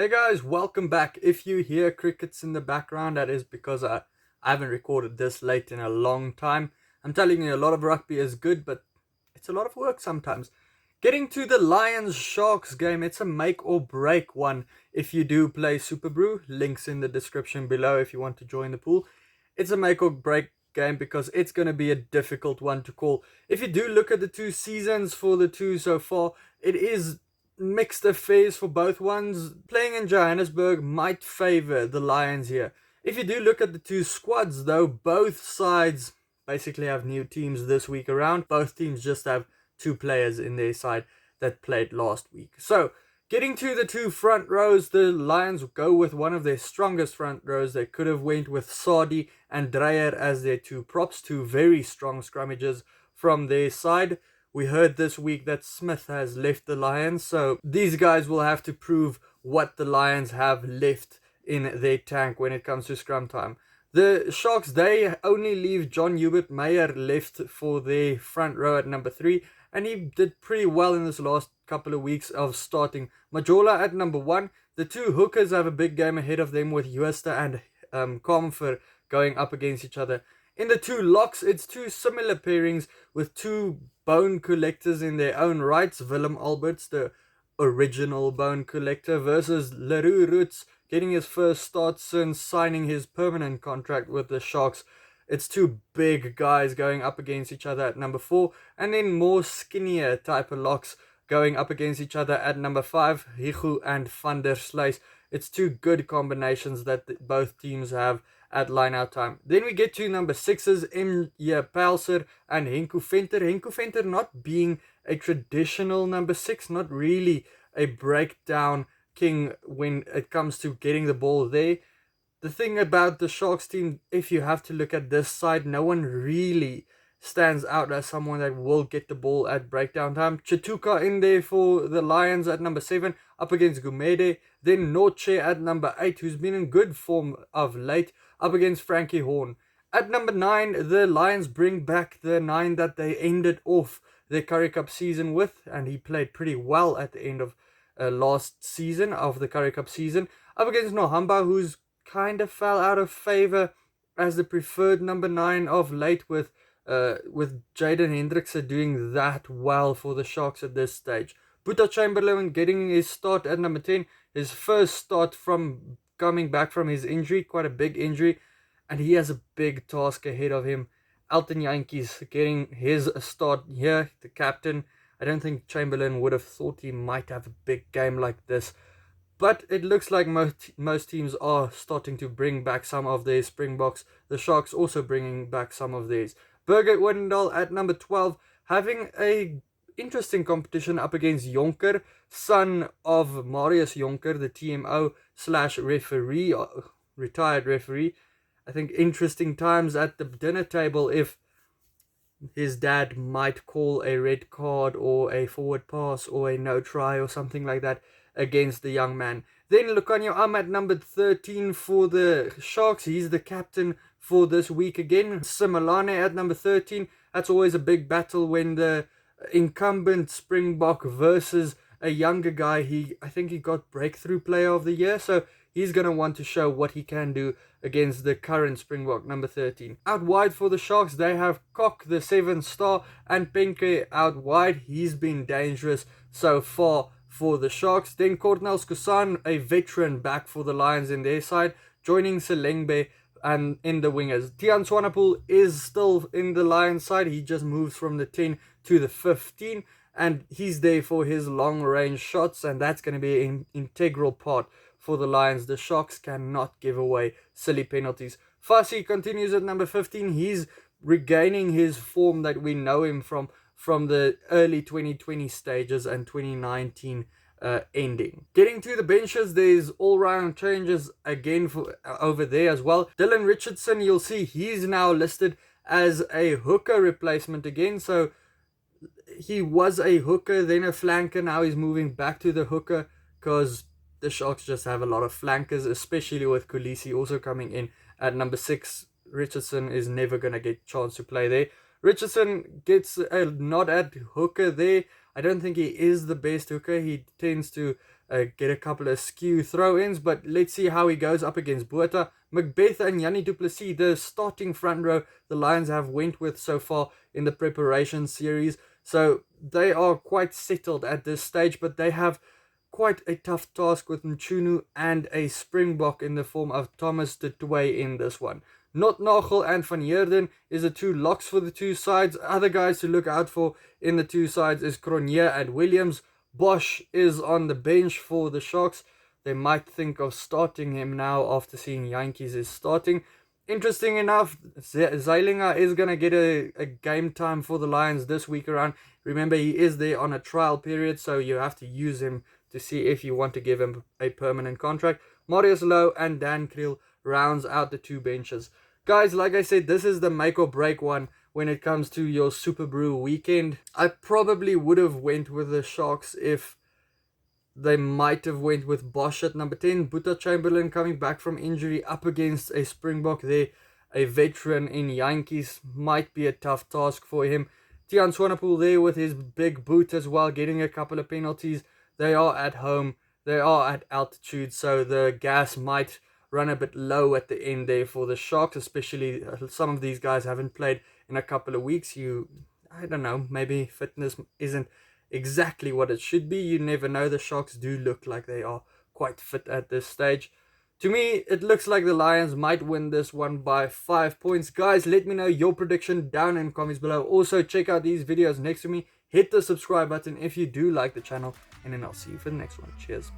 Hey guys, welcome back. If you hear crickets in the background, that is because I haven't recorded this late in a long time. I'm telling you, a lot of rugby is good, but it's a lot of work sometimes. Getting to the Lions Sharks game, it's a make or break one if you do play SuperBru. Links in the description below if you want to join the pool. It's a make or break game because it's going to be a difficult one to call. If you do look at the two seasons for the two so far, it is mixed affairs for both ones. Playing in Johannesburg might favour the Lions here. If you do look at the two squads though, both sides basically have new teams this week around. Both teams just have two players in their side that played last week. So, getting to the two front rows, the Lions go with one of their strongest front rows. They could have went with Sadi and Dreyer as their two props, two very strong scrummages from their side. We heard this week that Smith has left the Lions, so these guys will have to prove what the Lions have left in their tank when it comes to scrum time. The Sharks, they only leave John Hubert Meyer left for their front row at number 3, and he did pretty well in this last couple of weeks of starting. Majola at number 1. The two hookers have a big game ahead of them with Uesta and Comfer going up against each other. In the two locks, it's two similar pairings with two bone collectors in their own rights. Willem Alberts, the original bone collector, versus Leroux Roots, getting his first start since signing his permanent contract with the Sharks. It's two big guys going up against each other at number 4, and then more skinnier type of locks going up against each other at number 5, Higu and Van der Sluys. It's two good combinations that both teams have at line-out time. Then we get to number 6s, M.J. Pelser and Henko Venter. Henko Venter not being a traditional number 6, not really a breakdown king when it comes to getting the ball there. The thing about the Sharks team, if you have to look at this side, no one really stands out as someone that will get the ball at breakdown time. Chituka in there for the Lions at number 7, up against Gumede. Then Noche at number 8, who's been in good form of late, up against Frankie Horn. At number 9, the Lions bring back the 9 that they ended off their Currie Cup season with, and he played pretty well at the end of last season, of the Currie Cup season, up against Nohamba, who's kind of fell out of favour as the preferred number 9 of late, with Jaden Hendrickse doing that well for the Sharks at this stage. Boeta Chamberlain getting his start at number 10, his first start from coming back from his injury, quite a big injury, and he has a big task ahead of him. Elton Yankees getting his start here, the captain. I don't think Chamberlain would have thought he might have a big game like this, but it looks like most teams are starting to bring back some of their Springboks. The Sharks also bringing back some of theirs. Birgit Wendell at number 12, having a interesting competition up against Jonker, son of Marius Jonker, the TMO / referee, retired referee. I think interesting times at the dinner table if his dad might call a red card or a forward pass or a no try or something like that against the young man. Then Lucanio Am at number 13 for the Sharks. He's the captain for this week again. Similane at number 13. That's always a big battle when the incumbent Springbok versus a younger guy. I think he got breakthrough player of the year, so he's going to want to show what he can do against the current Springbok, number 13. Out wide for the Sharks, they have Kok, the 7-star, and Penke out wide. He's been dangerous so far for the Sharks. Then Cornel Skusan, a veteran, back for the Lions in their side, joining Selengbe and in the wingers. Tiaan Swanepoel is still in the Lions side. He just moves from the 10 to the 15, and he's there for his long-range shots, and that's going to be an integral part for the Lions. The Sharks cannot give away silly penalties. Fassi continues at number 15. He's regaining his form that we know him from the early 2020 stages and 2019 ending. Getting to the benches, there's all-round changes again for over there as well. Dylan Richardson, you'll see he's now listed as a hooker replacement again. So he was a hooker, then a flanker. Now he's moving back to the hooker because the Sharks just have a lot of flankers, especially with Kulisi also coming in at number 6. Richardson is never going to get a chance to play there. Richardson gets a nod at hooker there. I don't think he is the best hooker. He tends to get a couple of skew throw-ins, but let's see how he goes up against Botha, Macbeth and Yanni du Plessis, the starting front row the Lions have went with so far in the preparation series. So they are quite settled at this stage, but they have quite a tough task with Mchunu and a Springbok in the form of Thomas de Toey in this one. Not Nagel and Van Heerden is the two locks for the two sides. Other guys to look out for in the two sides is Cronje and Williams. Bosch is on the bench for the Sharks. They might think of starting him now after seeing Yankees is starting. Interesting enough, Zeilinger is going to get a game time for the Lions this week around. Remember, he is there on a trial period, so you have to use him to see if you want to give him a permanent contract. Marius Lowe and Dan Kriel rounds out the two benches. Guys, like I said, this is the make or break one when it comes to your SuperBru weekend. I probably would have went with the Sharks if they might have went with Bosch at number 10. Boeta Chamberlain coming back from injury up against a Springbok there. A veteran in Yankees might be a tough task for him. Tiaan Swanepoel there with his big boot as well, getting a couple of penalties. They are at home. They are at altitude, so the gas might run a bit low at the end there for the Sharks, especially some of these guys haven't played in a couple of weeks. I don't know, maybe fitness isn't exactly what it should be. You never know. The Sharks do look like they are quite fit at this stage. To me, it looks like the Lions might win this one by 5 points. Guys, let me know your prediction down in the comments below. Also, check out these videos next to me. Hit the subscribe button if you do like the channel. And then I'll see you for the next one. Cheers.